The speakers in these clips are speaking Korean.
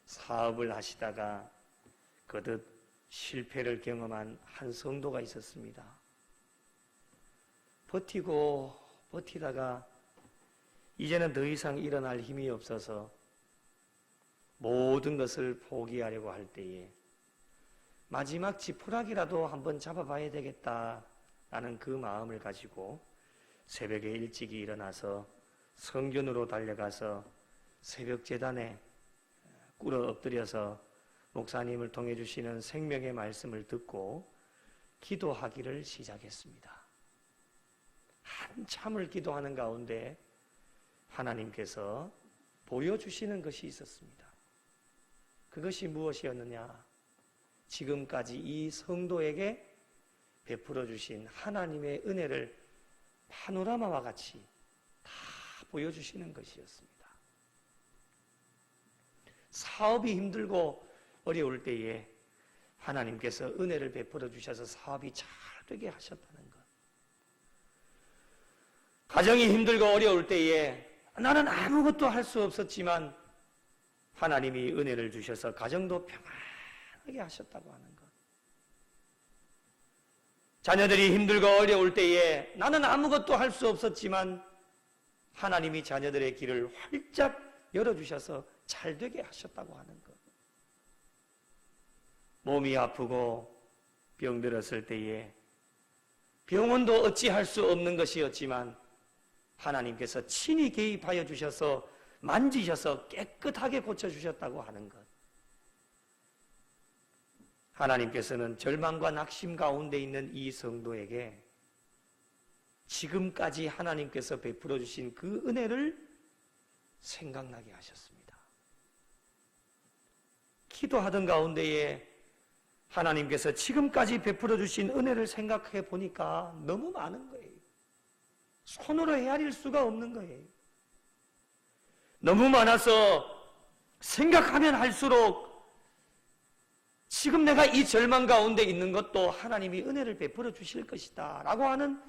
사업을 하시다가 거듭 실패를 경험한 한 성도가 있었습니다. 버티고 버티다가 이제는 더 이상 일어날 힘이 없어서 모든 것을 포기하려고 할 때에 마지막 지푸라기라도 한번 잡아봐야 되겠다라는 그 마음을 가지고 새벽에 일찍이 일어나서 성전으로 달려가서 새벽 제단에 꿇어 엎드려서 목사님을 통해 주시는 생명의 말씀을 듣고 기도하기를 시작했습니다. 한참을 기도하는 가운데 하나님께서 보여주시는 것이 있었습니다. 그것이 무엇이었느냐? 지금까지 이 성도에게 베풀어 주신 하나님의 은혜를 파노라마와 같이 다 보여주시는 것이었습니다. 사업이 힘들고 어려울 때에 하나님께서 은혜를 베풀어 주셔서 사업이 잘 되게 하셨다는 것. 가정이 힘들고 어려울 때에 나는 아무것도 할 수 없었지만 하나님이 은혜를 주셔서 가정도 평안하게 하셨다고 하는 것. 자녀들이 힘들고 어려울 때에 나는 아무것도 할 수 없었지만 하나님이 자녀들의 길을 활짝 열어주셔서 잘 되게 하셨다고 하는 것. 몸이 아프고 병들었을 때에 병원도 어찌할 수 없는 것이었지만 하나님께서 친히 개입하여 주셔서 만지셔서 깨끗하게 고쳐주셨다고 하는 것. 하나님께서는 절망과 낙심 가운데 있는 이 성도에게 지금까지 하나님께서 베풀어 주신 그 은혜를 생각나게 하셨습니다. 기도하던 가운데에 하나님께서 지금까지 베풀어 주신 은혜를 생각해 보니까 너무 많은 거예요. 손으로 헤아릴 수가 없는 거예요. 너무 많아서 생각하면 할수록 지금 내가 이 절망 가운데 있는 것도 하나님이 은혜를 베풀어 주실 것이다 라고 하는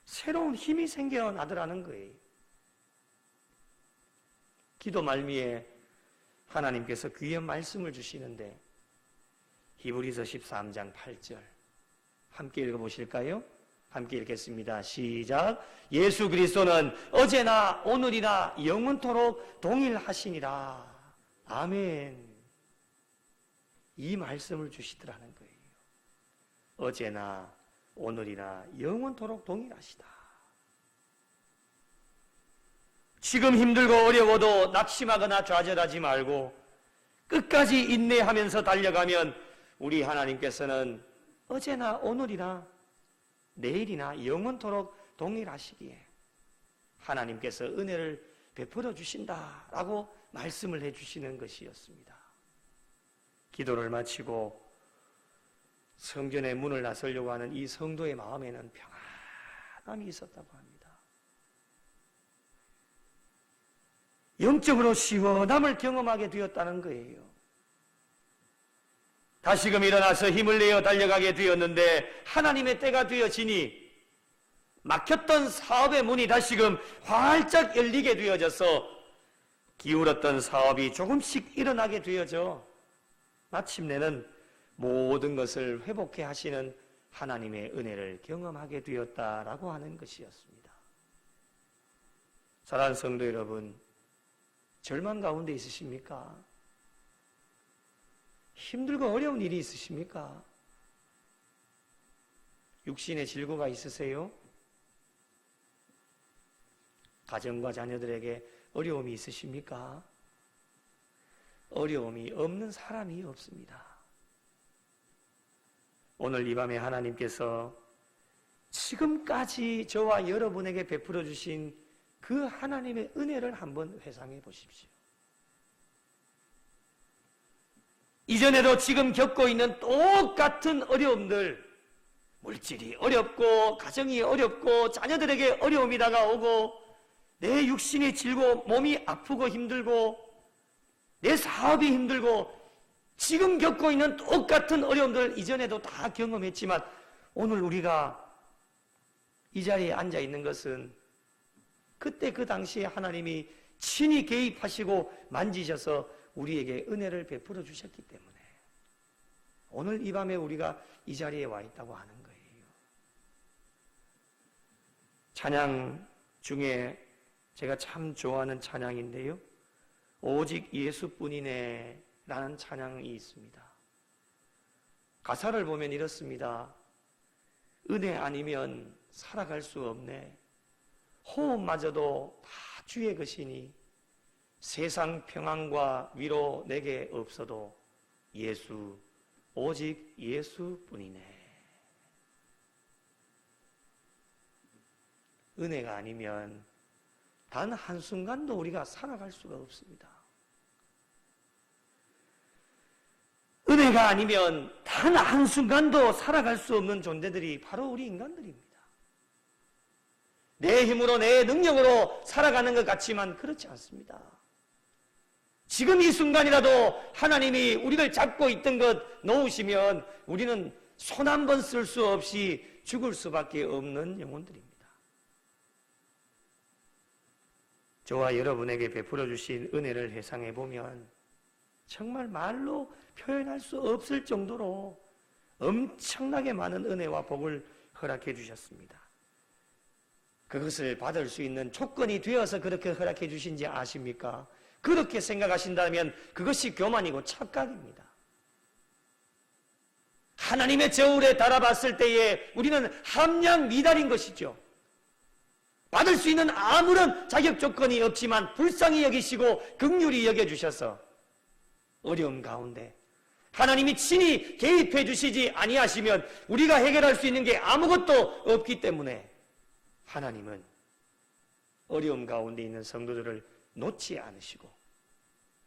새로운 힘이 생겨나더라는 거예요. 기도 말미에 하나님께서 귀한 말씀을 주시는데 히브리서 13장 8절 함께 읽어보실까요? 함께 읽겠습니다. 시작. 예수 그리스도는 어제나 오늘이나 영원토록 동일하시니라. 아멘. 이 말씀을 주시더라는 거예요. 어제나 오늘이나 영원토록 동일하시다. 지금 힘들고 어려워도 낙심하거나 좌절하지 말고 끝까지 인내하면서 달려가면 우리 하나님께서는 어제나 오늘이나 내일이나 영원토록 동일하시기에 하나님께서 은혜를 베풀어 주신다라고 말씀을 해주시는 것이었습니다. 기도를 마치고 성전의 문을 나서려고 하는 이 성도의 마음에는 평안함이 있었다고 합니다. 영적으로 시원함을 경험하게 되었다는 거예요. 다시금 일어나서 힘을 내어 달려가게 되었는데 하나님의 때가 되어지니 막혔던 사업의 문이 다시금 활짝 열리게 되어져서 기울었던 사업이 조금씩 일어나게 되어져 마침내는 모든 것을 회복해 하시는 하나님의 은혜를 경험하게 되었다라고 하는 것이었습니다. 사랑하는 성도 여러분, 절망 가운데 있으십니까? 힘들고 어려운 일이 있으십니까? 육신의 질고가 있으세요? 가정과 자녀들에게 어려움이 있으십니까? 어려움이 없는 사람이 없습니다. 오늘 이 밤에 하나님께서 지금까지 저와 여러분에게 베풀어 주신 그 하나님의 은혜를 한번 회상해 보십시오. 이전에도 지금 겪고 있는 똑같은 어려움들, 물질이 어렵고 가정이 어렵고 자녀들에게 어려움이 다가오고 내 육신이 질고 몸이 아프고 힘들고 내 사업이 힘들고 지금 겪고 있는 똑같은 어려움들 이전에도 다 경험했지만 오늘 우리가 이 자리에 앉아 있는 것은 그때 그 당시에 하나님이 친히 개입하시고 만지셔서 우리에게 은혜를 베풀어 주셨기 때문에 오늘 이 밤에 우리가 이 자리에 와 있다고 하는 거예요. 찬양 중에 제가 참 좋아하는 찬양인데요, 오직 예수뿐이네 라는 찬양이 있습니다. 가사를 보면 이렇습니다. 은혜 아니면 살아갈 수 없네. 호흡마저도 다 주의 것이니 세상 평안과 위로 내게 없어도 예수, 오직 예수뿐이네. 은혜가 아니면 단 한순간도 우리가 살아갈 수가 없습니다. 은혜가 아니면 단 한순간도 살아갈 수 없는 존재들이 바로 우리 인간들입니다. 내 힘으로 내 능력으로 살아가는 것 같지만 그렇지 않습니다. 지금 이 순간이라도 하나님이 우리를 잡고 있던 것 놓으시면 우리는 손 한 번 쓸 수 없이 죽을 수밖에 없는 영혼들입니다. 저와 여러분에게 베풀어 주신 은혜를 회상해 보면 정말 말로 표현할 수 없을 정도로 엄청나게 많은 은혜와 복을 허락해 주셨습니다. 그것을 받을 수 있는 조건이 되어서 그렇게 허락해 주신지 아십니까? 그렇게 생각하신다면 그것이 교만이고 착각입니다. 하나님의 저울에 달아봤을 때에 우리는 함량 미달인 것이죠. 받을 수 있는 아무런 자격 조건이 없지만 불쌍히 여기시고 긍휼히 여겨주셔서 어려움 가운데 하나님이 친히 개입해 주시지 아니하시면 우리가 해결할 수 있는 게 아무것도 없기 때문에 하나님은 어려움 가운데 있는 성도들을 놓지 않으시고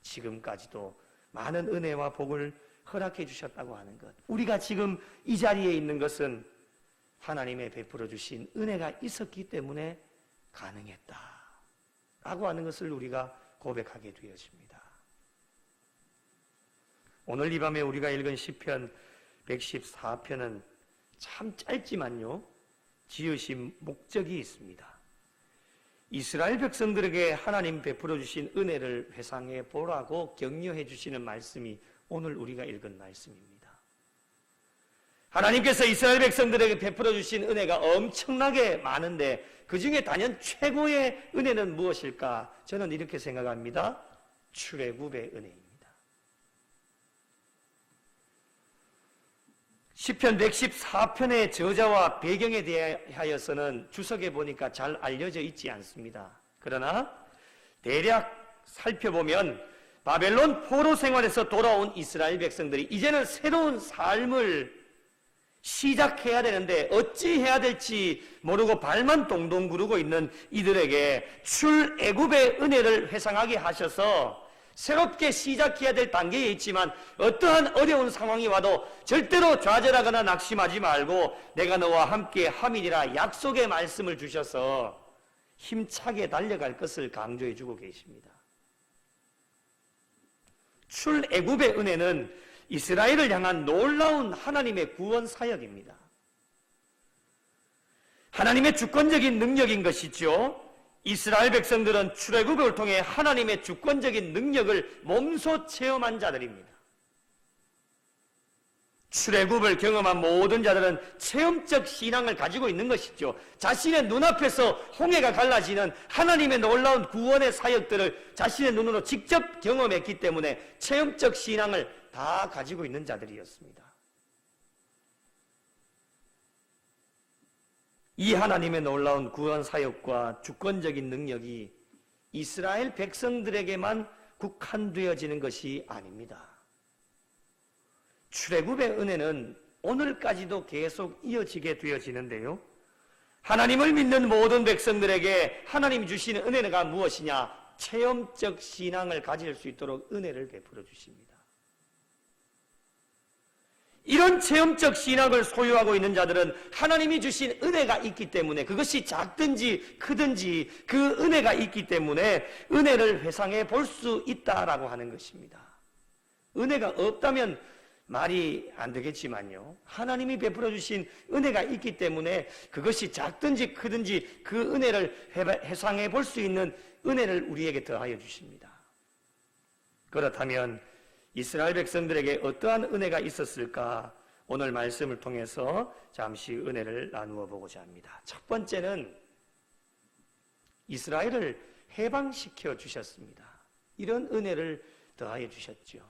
지금까지도 많은 은혜와 복을 허락해 주셨다고 하는 것, 우리가 지금 이 자리에 있는 것은 하나님의 베풀어 주신 은혜가 있었기 때문에 가능했다 라고 하는 것을 우리가 고백하게 되어집니다. 오늘 이 밤에 우리가 읽은 시편 114편은 참 짧지만요 지으신 목적이 있습니다. 이스라엘 백성들에게 하나님 베풀어 주신 은혜를 회상해 보라고 격려해 주시는 말씀이 오늘 우리가 읽은 말씀입니다. 하나님께서 이스라엘 백성들에게 베풀어 주신 은혜가 엄청나게 많은데 그 중에 단연 최고의 은혜는 무엇일까? 저는 이렇게 생각합니다. 출애굽의 은혜입니다. 시편 114편의 저자와 배경에 대하여서는 주석에 보니까 잘 알려져 있지 않습니다. 그러나 대략 살펴보면 바벨론 포로 생활에서 돌아온 이스라엘 백성들이 이제는 새로운 삶을 시작해야 되는데 어찌해야 될지 모르고 발만 동동 구르고 있는 이들에게 출애굽의 은혜를 회상하게 하셔서 새롭게 시작해야 될 단계에 있지만 어떠한 어려운 상황이 와도 절대로 좌절하거나 낙심하지 말고 내가 너와 함께 함이니라 약속의 말씀을 주셔서 힘차게 달려갈 것을 강조해 주고 계십니다. 출애굽의 은혜는 이스라엘을 향한 놀라운 하나님의 구원 사역입니다. 하나님의 주권적인 능력인 것이죠. 이스라엘 백성들은 출애굽을 통해 하나님의 주권적인 능력을 몸소 체험한 자들입니다. 출애굽을 경험한 모든 자들은 체험적 신앙을 가지고 있는 것이죠. 자신의 눈앞에서 홍해가 갈라지는 하나님의 놀라운 구원의 사역들을 자신의 눈으로 직접 경험했기 때문에 체험적 신앙을 다 가지고 있는 자들이었습니다. 이 하나님의 놀라운 구원 사역과 주권적인 능력이 이스라엘 백성들에게만 국한되어지는 것이 아닙니다. 출애굽의 은혜는 오늘까지도 계속 이어지게 되어지는데요. 하나님을 믿는 모든 백성들에게 하나님이 주시는 은혜가 무엇이냐? 체험적 신앙을 가질 수 있도록 은혜를 베풀어 주십니다. 이런 체험적 신앙을 소유하고 있는 자들은 하나님이 주신 은혜가 있기 때문에 그것이 작든지 크든지 그 은혜가 있기 때문에 은혜를 회상해 볼 수 있다라고 하는 것입니다. 은혜가 없다면 말이 안 되겠지만요. 하나님이 베풀어 주신 은혜가 있기 때문에 그것이 작든지 크든지 그 은혜를 회상해 볼 수 있는 은혜를 우리에게 더하여 주십니다. 그렇다면 이스라엘 백성들에게 어떠한 은혜가 있었을까? 오늘 말씀을 통해서 잠시 은혜를 나누어 보고자 합니다. 첫 번째는 이스라엘을 해방시켜 주셨습니다. 이런 은혜를 더하여 주셨죠.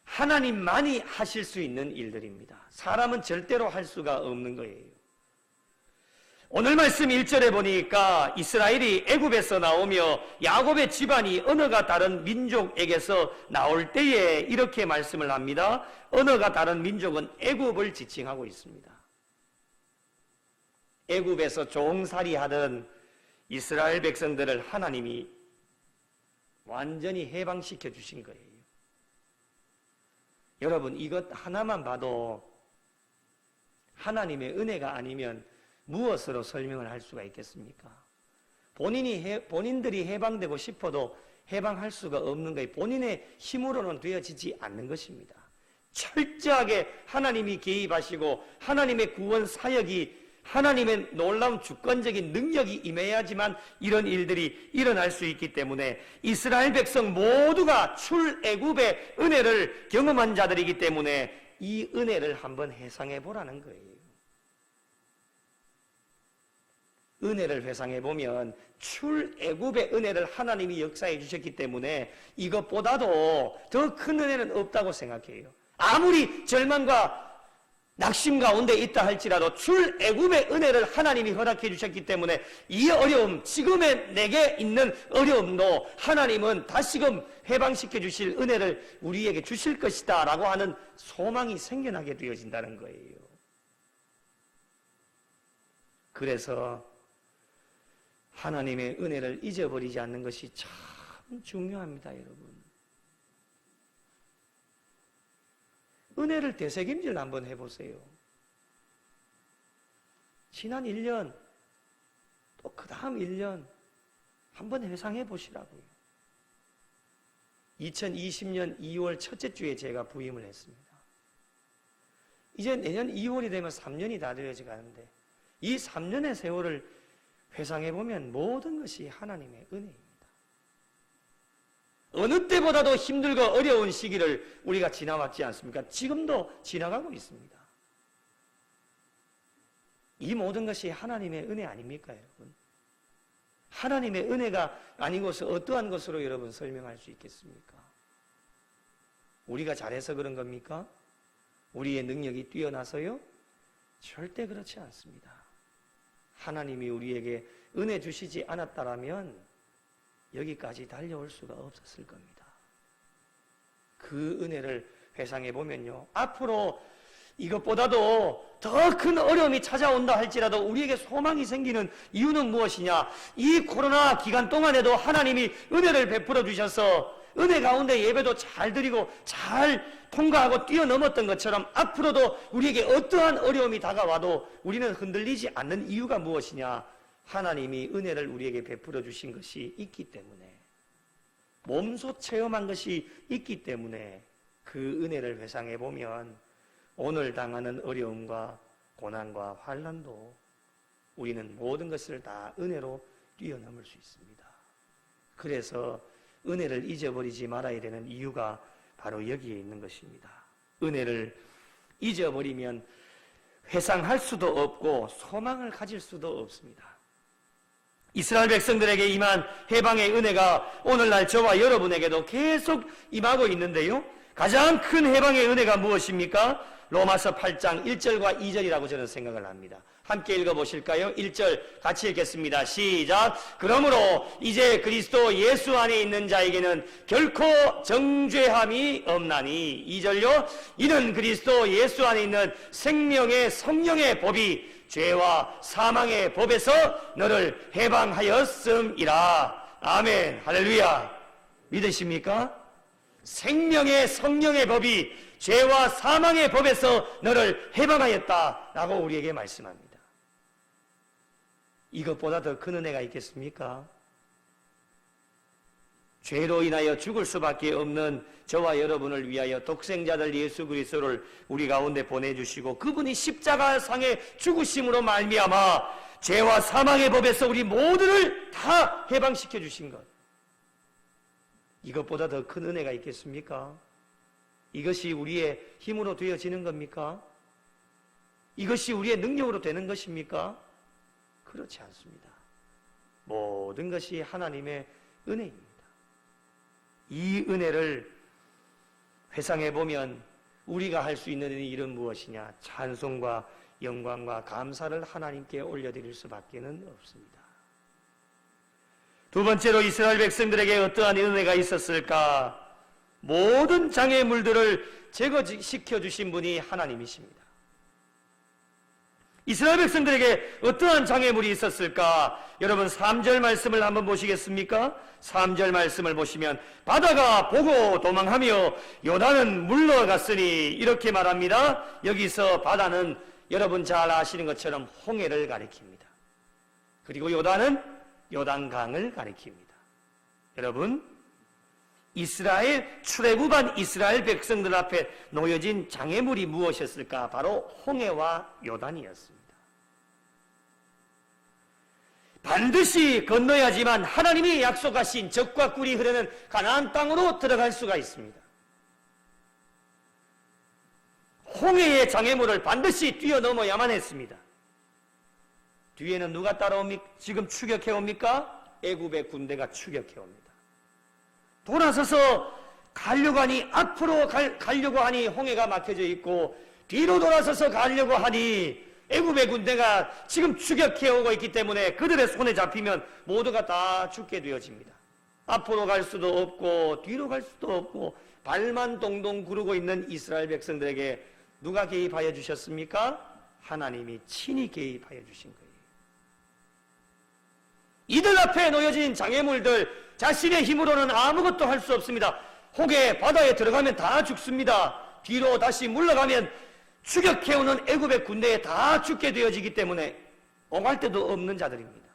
하나님만이 하실 수 있는 일들입니다. 사람은 절대로 할 수가 없는 거예요. 오늘 말씀 1절에 보니까 이스라엘이 애굽에서 나오며 야곱의 집안이 언어가 다른 민족에게서 나올 때에 이렇게 말씀을 합니다. 언어가 다른 민족은 애굽을 지칭하고 있습니다. 애굽에서 종살이 하던 이스라엘 백성들을 하나님이 완전히 해방시켜 주신 거예요. 여러분, 이것 하나만 봐도 하나님의 은혜가 아니면 무엇으로 설명을 할 수가 있겠습니까? 본인들이 해방되고 싶어도 해방할 수가 없는 거예요. 본인의 힘으로는 되어지지 않는 것입니다. 철저하게 하나님이 개입하시고 하나님의 구원 사역이 하나님의 놀라운 주권적인 능력이 임해야지만 이런 일들이 일어날 수 있기 때문에 이스라엘 백성 모두가 출애굽의 은혜를 경험한 자들이기 때문에 이 은혜를 한번 회상해 보라는 거예요. 은혜를 회상해 보면 출애굽의 은혜를 하나님이 역사해 주셨기 때문에 이것보다도 더 큰 은혜는 없다고 생각해요. 아무리 절망과 낙심 가운데 있다 할지라도 출애굽의 은혜를 하나님이 허락해 주셨기 때문에 이 어려움, 지금의 내게 있는 어려움도 하나님은 다시금 해방시켜 주실 은혜를 우리에게 주실 것이다 라고 하는 소망이 생겨나게 되어진다는 거예요. 그래서 하나님의 은혜를 잊어버리지 않는 것이 참 중요합니다, 여러분. 은혜를 되새김질 한번 해보세요. 지난 1년, 또 그 다음 1년 한번 회상해 보시라고요. 2020년 2월 첫째 주에 제가 부임을 했습니다. 이제 내년 2월이 되면 3년이 다 되어져 가는데 이 3년의 세월을 회상해 보면 모든 것이 하나님의 은혜입니다. 어느 때보다도 힘들고 어려운 시기를 우리가 지나왔지 않습니까? 지금도 지나가고 있습니다. 이 모든 것이 하나님의 은혜 아닙니까, 여러분? 하나님의 은혜가 아니고서 어떠한 것으로 여러분 설명할 수 있겠습니까? 우리가 잘해서 그런 겁니까? 우리의 능력이 뛰어나서요? 절대 그렇지 않습니다. 하나님이 우리에게 은혜 주시지 않았다라면 여기까지 달려올 수가 없었을 겁니다. 그 은혜를 회상해 보면요, 앞으로 이것보다도 더 큰 어려움이 찾아온다 할지라도 우리에게 소망이 생기는 이유는 무엇이냐? 이 코로나 기간 동안에도 하나님이 은혜를 베풀어 주셔서 은혜 가운데 예배도 잘 드리고 잘 통과하고 뛰어넘었던 것처럼 앞으로도 우리에게 어떠한 어려움이 다가와도 우리는 흔들리지 않는 이유가 무엇이냐? 하나님이 은혜를 우리에게 베풀어 주신 것이 있기 때문에, 몸소 체험한 것이 있기 때문에 그 은혜를 회상해 보면 오늘 당하는 어려움과 고난과 환난도 우리는 모든 것을 다 은혜로 뛰어넘을 수 있습니다. 그래서 은혜를 잊어버리지 말아야 되는 이유가 바로 여기에 있는 것입니다. 은혜를 잊어버리면 회상할 수도 없고 소망을 가질 수도 없습니다. 이스라엘 백성들에게 임한 해방의 은혜가 오늘날 저와 여러분에게도 계속 임하고 있는데요, 가장 큰 해방의 은혜가 무엇입니까? 로마서 8장 1절과 2절이라고 저는 생각을 합니다. 함께 읽어보실까요? 1절 같이 읽겠습니다. 시작. 그러므로 이제 그리스도 예수 안에 있는 자에게는 결코 정죄함이 없나니. 2절요. 이는 그리스도 예수 안에 있는 생명의 성령의 법이 죄와 사망의 법에서 너를 해방하였음이라. 아멘. 할렐루야. 믿으십니까? 생명의 성령의 법이 죄와 사망의 법에서 너를 해방하였다라고 우리에게 말씀합니다. 이것보다 더 큰 은혜가 있겠습니까? 죄로 인하여 죽을 수밖에 없는 저와 여러분을 위하여 독생자들 예수 그리스도를 우리 가운데 보내주시고 그분이 십자가상의 죽으심으로 말미암아 죄와 사망의 법에서 우리 모두를 다 해방시켜 주신 것, 이것보다 더 큰 은혜가 있겠습니까? 이것이 우리의 힘으로 되어지는 겁니까? 이것이 우리의 능력으로 되는 것입니까? 그렇지 않습니다. 모든 것이 하나님의 은혜입니다. 이 은혜를 회상해 보면 우리가 할 수 있는 일은 무엇이냐? 찬송과 영광과 감사를 하나님께 올려드릴 수밖에 없습니다. 두 번째로 이스라엘 백성들에게 어떠한 은혜가 있었을까? 모든 장애물들을 제거시켜 주신 분이 하나님이십니다. 이스라엘 백성들에게 어떠한 장애물이 있었을까? 여러분 3절 말씀을 한번 보시겠습니까? 3절 말씀을 보시면 바다가 보고 도망하며 요단은 물러갔으니 이렇게 말합니다. 여기서 바다는 여러분 잘 아시는 것처럼 홍해를 가리킵니다. 그리고 요단은 요단강을 가리킵니다. 여러분 이스라엘 출애굽한 이스라엘 백성들 앞에 놓여진 장애물이 무엇이었을까? 바로 홍해와 요단이었습니다. 반드시 건너야지만 하나님이 약속하신 젖과 꿀이 흐르는 가나안 땅으로 들어갈 수가 있습니다. 홍해의 장애물을 반드시 뛰어넘어야만 했습니다. 뒤에는 누가 따라옵니까? 지금 추격해 옵니까? 애굽의 군대가 추격해 옵니다. 돌아서서 가려고 하니 앞으로 가려고 하니 홍해가 막혀져 있고 뒤로 돌아서서 가려고 하니 애굽의 군대가 지금 추격해 오고 있기 때문에 그들의 손에 잡히면 모두가 다 죽게 되어집니다. 앞으로 갈 수도 없고 뒤로 갈 수도 없고 발만 동동 구르고 있는 이스라엘 백성들에게 누가 개입하여 주셨습니까? 하나님이 친히 개입하여 주신 거예요. 이들 앞에 놓여진 장애물들 자신의 힘으로는 아무것도 할 수 없습니다. 홍해 바다에 들어가면 다 죽습니다. 뒤로 다시 물러가면 추격해오는 애굽의 군대에 다 죽게 되어지기 때문에 옹할 데도 없는 자들입니다.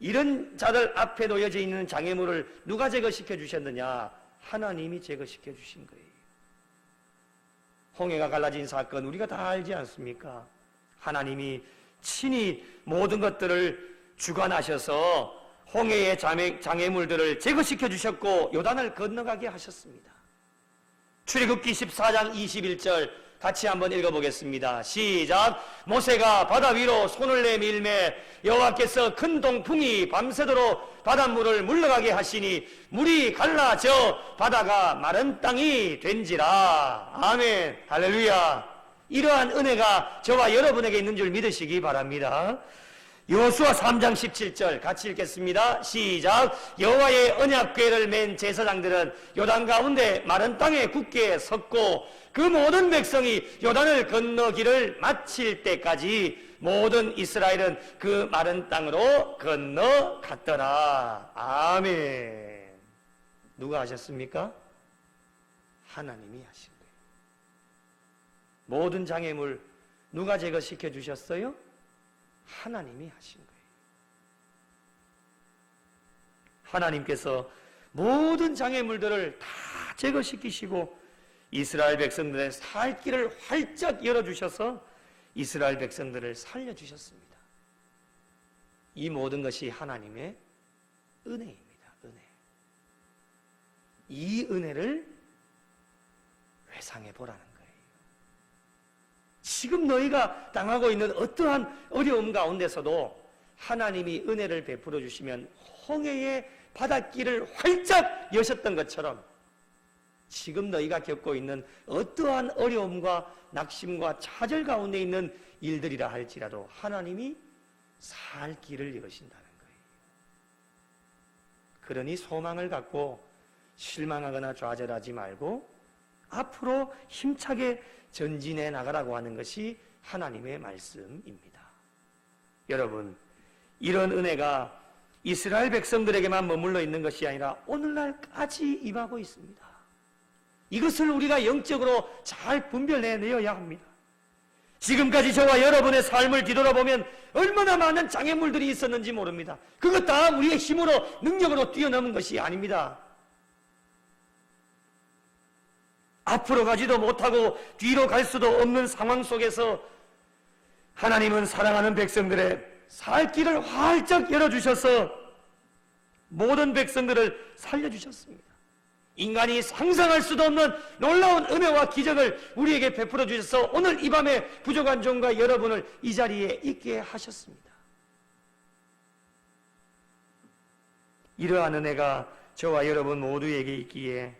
이런 자들 앞에 놓여져 있는 장애물을 누가 제거시켜 주셨느냐? 하나님이 제거시켜 주신 거예요. 홍해가 갈라진 사건 우리가 다 알지 않습니까? 하나님이 친히 모든 것들을 주관하셔서 홍해의 장애물들을 제거시켜 주셨고 요단을 건너가게 하셨습니다. 출애굽기 14장 21절 같이 한번 읽어보겠습니다. 시작. 모세가 바다 위로 손을 내밀매 여호와께서 큰 동풍이 밤새도록 바닷물을 물러가게 하시니 물이 갈라져 바다가 마른 땅이 된지라. 아멘. 할렐루야. 이러한 은혜가 저와 여러분에게 있는 줄 믿으시기 바랍니다. 여호수아 3장 17절 같이 읽겠습니다. 시작. 여호와의 언약궤를 맨 제사장들은 요단 가운데 마른 땅에 굳게 섰고 그 모든 백성이 요단을 건너기를 마칠 때까지 모든 이스라엘은 그 마른 땅으로 건너갔더라. 아멘. 누가 하셨습니까? 하나님이 하신 거예요. 모든 장애물 누가 제거시켜 주셨어요? 하나님이 하신 거예요. 하나님께서 모든 장애물들을 다 제거시키시고 이스라엘 백성들의 살 길을 활짝 열어주셔서 이스라엘 백성들을 살려주셨습니다. 이 모든 것이 하나님의 은혜입니다. 은혜. 이 은혜를 회상해 보라는 거예요. 지금 너희가 당하고 있는 어떠한 어려움 가운데서도 하나님이 은혜를 베풀어 주시면 홍해의 바닷길을 활짝 여셨던 것처럼 지금 너희가 겪고 있는 어떠한 어려움과 낙심과 좌절 가운데 있는 일들이라 할지라도 하나님이 살 길을 여신다는 거예요. 그러니 소망을 갖고 실망하거나 좌절하지 말고 앞으로 힘차게 전진해 나가라고 하는 것이 하나님의 말씀입니다. 여러분, 이런 은혜가 이스라엘 백성들에게만 머물러 있는 것이 아니라 오늘날까지 임하고 있습니다. 이것을 우리가 영적으로 잘 분별해내어야 합니다. 지금까지 저와 여러분의 삶을 뒤돌아보면 얼마나 많은 장애물들이 있었는지 모릅니다. 그것 다 우리의 힘으로 능력으로 뛰어넘은 것이 아닙니다. 앞으로 가지도 못하고 뒤로 갈 수도 없는 상황 속에서 하나님은 사랑하는 백성들의 살 길을 활짝 열어주셔서 모든 백성들을 살려주셨습니다. 인간이 상상할 수도 없는 놀라운 은혜와 기적을 우리에게 베풀어 주셔서 오늘 이 밤에 부족한 종과 여러분을 이 자리에 있게 하셨습니다. 이러한 은혜가 저와 여러분 모두에게 있기에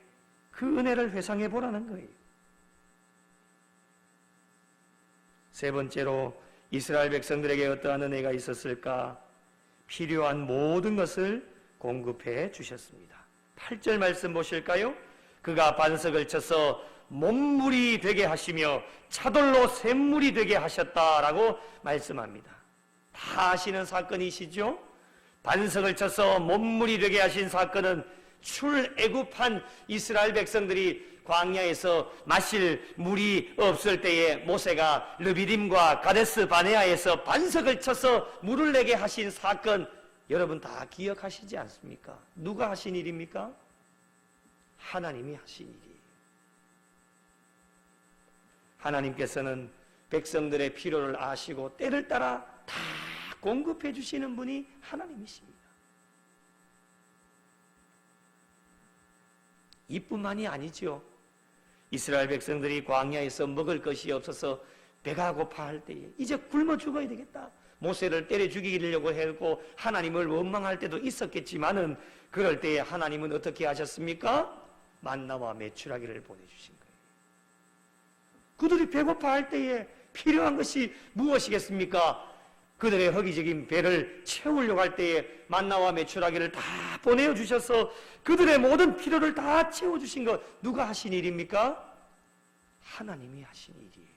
그 은혜를 회상해 보라는 거예요. 세 번째로 이스라엘 백성들에게 어떠한 은혜가 있었을까? 필요한 모든 것을 공급해 주셨습니다. 8절 말씀 보실까요? 그가 반석을 쳐서 몸물이 되게 하시며 차돌로 샘물이 되게 하셨다라고 말씀합니다. 다 아시는 사건이시죠? 반석을 쳐서 몸물이 되게 하신 사건은 출애굽한 이스라엘 백성들이 광야에서 마실 물이 없을 때에 모세가 르비딤과 가데스 바네아에서 반석을 쳐서 물을 내게 하신 사건, 여러분 다 기억하시지 않습니까? 누가 하신 일입니까? 하나님이 하신 일이에요. 하나님께서는 백성들의 필요를 아시고 때를 따라 다 공급해 주시는 분이 하나님이십니다. 이뿐만이 아니죠. 이스라엘 백성들이 광야에서 먹을 것이 없어서 배가 고파할 때에 이제 굶어 죽어야 되겠다, 모세를 때려 죽이려고 했고 하나님을 원망할 때도 있었겠지만은 그럴 때에 하나님은 어떻게 하셨습니까? 만나와 메추라기를 보내주신 거예요. 그들이 배고파할 때에 필요한 것이 무엇이겠습니까? 그들의 허기적인 배를 채우려고 할 때에 만나와 메추라기를 다 보내주셔서 그들의 모든 필요를 다 채워주신 것, 누가 하신 일입니까? 하나님이 하신 일이에요.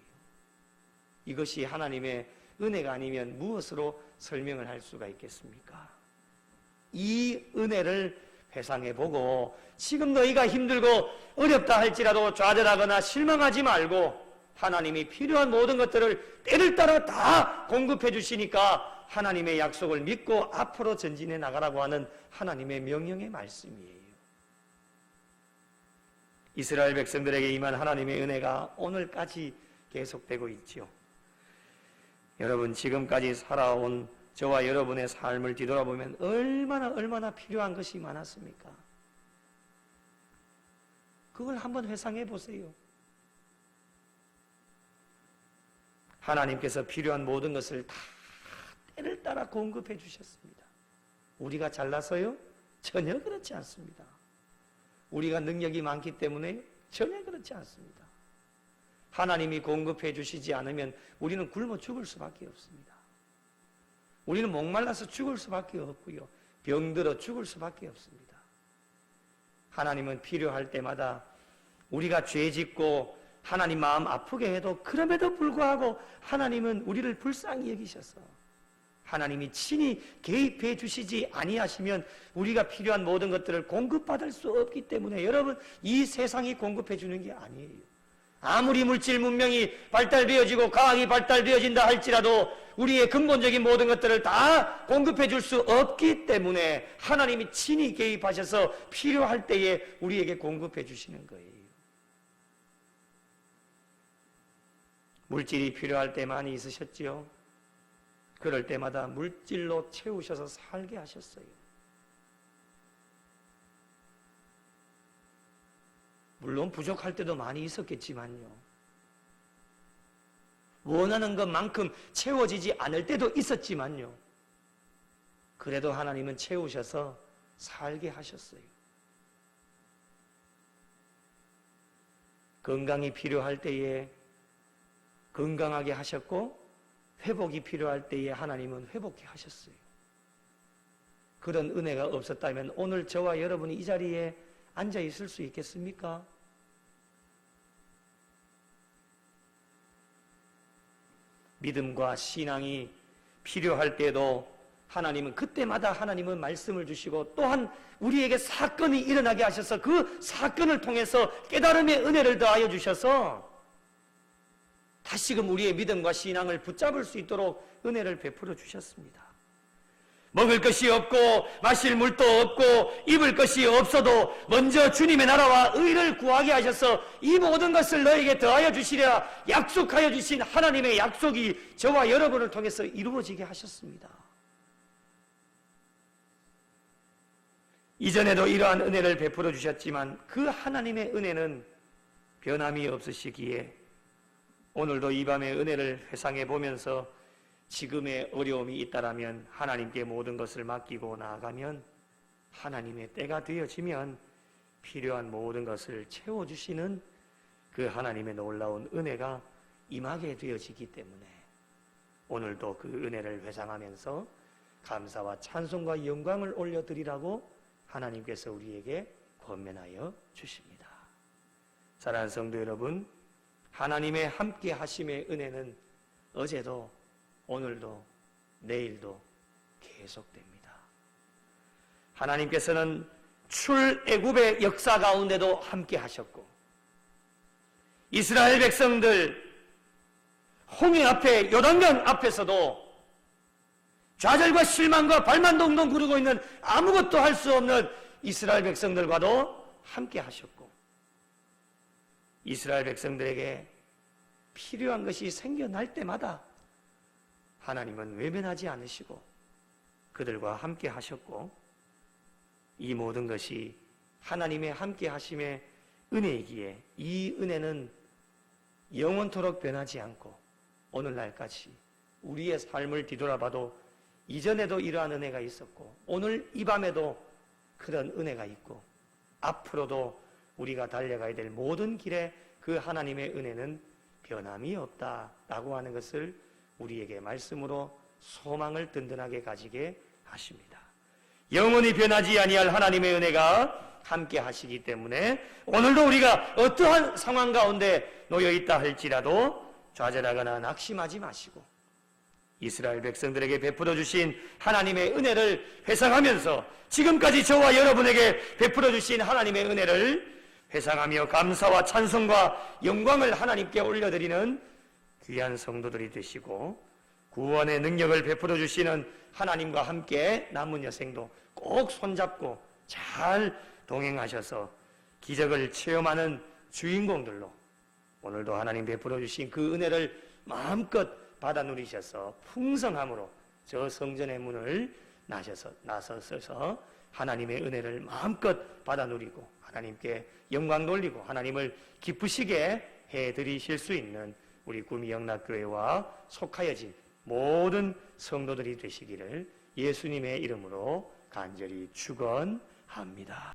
이것이 하나님의 은혜가 아니면 무엇으로 설명을 할 수가 있겠습니까? 이 은혜를 회상해보고 지금 너희가 힘들고 어렵다 할지라도 좌절하거나 실망하지 말고 하나님이 필요한 모든 것들을 때를 따라 다 공급해 주시니까 하나님의 약속을 믿고 앞으로 전진해 나가라고 하는 하나님의 명령의 말씀이에요. 이스라엘 백성들에게 임한 하나님의 은혜가 오늘까지 계속되고 있죠. 여러분, 지금까지 살아온 저와 여러분의 삶을 뒤돌아보면 얼마나 필요한 것이 많았습니까? 그걸 한번 회상해 보세요. 하나님께서 필요한 모든 것을 다 때를 따라 공급해 주셨습니다. 우리가 잘나서요? 전혀 그렇지 않습니다. 우리가 능력이 많기 때문에 전혀 그렇지 않습니다. 하나님이 공급해 주시지 않으면 우리는 굶어 죽을 수밖에 없습니다. 우리는 목말라서 죽을 수밖에 없고요, 병들어 죽을 수밖에 없습니다. 하나님은 필요할 때마다 우리가 죄짓고 하나님 마음 아프게 해도 그럼에도 불구하고 하나님은 우리를 불쌍히 여기셔서 하나님이 친히 개입해 주시지 아니하시면 우리가 필요한 모든 것들을 공급받을 수 없기 때문에 여러분, 이 세상이 공급해 주는 게 아니에요. 아무리 물질 문명이 발달되어지고 과학이 발달되어진다 할지라도 우리의 근본적인 모든 것들을 다 공급해 줄 수 없기 때문에 하나님이 친히 개입하셔서 필요할 때에 우리에게 공급해 주시는 거예요. 물질이 필요할 때 많이 있으셨지요? 그럴 때마다 물질로 채우셔서 살게 하셨어요. 물론 부족할 때도 많이 있었겠지만요, 원하는 것만큼 채워지지 않을 때도 있었지만요, 그래도 하나님은 채우셔서 살게 하셨어요. 건강이 필요할 때에 건강하게 하셨고 회복이 필요할 때에 하나님은 회복해 하셨어요. 그런 은혜가 없었다면 오늘 저와 여러분이 이 자리에 앉아 있을 수 있겠습니까? 믿음과 신앙이 필요할 때도 하나님은 그때마다 하나님은 말씀을 주시고 또한 우리에게 사건이 일어나게 하셔서 그 사건을 통해서 깨달음의 은혜를 더하여 주셔서 다시금 우리의 믿음과 신앙을 붙잡을 수 있도록 은혜를 베풀어 주셨습니다. 먹을 것이 없고 마실 물도 없고 입을 것이 없어도 먼저 주님의 나라와 의를 구하게 하셔서 이 모든 것을 너에게 더하여 주시리라 약속하여 주신 하나님의 약속이 저와 여러분을 통해서 이루어지게 하셨습니다. 이전에도 이러한 은혜를 베풀어 주셨지만 그 하나님의 은혜는 변함이 없으시기에 오늘도 이 밤에 은혜를 회상해 보면서 지금의 어려움이 있다라면 하나님께 모든 것을 맡기고 나아가면 하나님의 때가 되어지면 필요한 모든 것을 채워주시는 그 하나님의 놀라운 은혜가 임하게 되어지기 때문에 오늘도 그 은혜를 회상하면서 감사와 찬송과 영광을 올려드리라고 하나님께서 우리에게 권면하여 주십니다. 사랑하는 성도 여러분, 하나님의 함께 하심의 은혜는 어제도 오늘도 내일도 계속됩니다. 하나님께서는 출애굽의 역사 가운데도 함께 하셨고 이스라엘 백성들 홍해 앞에 요단강 앞에서도 좌절과 실망과 발만 동동 구르고 있는 아무것도 할 수 없는 이스라엘 백성들과도 함께 하셨고 이스라엘 백성들에게 필요한 것이 생겨날 때마다 하나님은 외면하지 않으시고 그들과 함께 하셨고 이 모든 것이 하나님의 함께 하심의 은혜이기에 이 은혜는 영원토록 변하지 않고 오늘날까지 우리의 삶을 뒤돌아봐도 이전에도 이러한 은혜가 있었고 오늘 이 밤에도 그런 은혜가 있고 앞으로도 우리가 달려가야 될 모든 길에 그 하나님의 은혜는 변함이 없다라고 하는 것을 우리에게 말씀으로 소망을 든든하게 가지게 하십니다. 영원히 변하지 아니할 하나님의 은혜가 함께 하시기 때문에 오늘도 우리가 어떠한 상황 가운데 놓여 있다 할지라도 좌절하거나 낙심하지 마시고 이스라엘 백성들에게 베풀어 주신 하나님의 은혜를 회상하면서 지금까지 저와 여러분에게 베풀어 주신 하나님의 은혜를 회상하며 감사와 찬송과 영광을 하나님께 올려드리는 귀한 성도들이 되시고 구원의 능력을 베풀어 주시는 하나님과 함께 남은 여생도 꼭 손잡고 잘 동행하셔서 기적을 체험하는 주인공들로 오늘도 하나님 베풀어 주신 그 은혜를 마음껏 받아 누리셔서 풍성함으로 저 성전의 문을 나서서 하나님의 은혜를 마음껏 받아 누리고 하나님께 영광 돌리고 하나님을 기쁘시게 해드리실 수 있는 우리 구미영락교회와 속하여진 모든 성도들이 되시기를 예수님의 이름으로 간절히 축원합니다.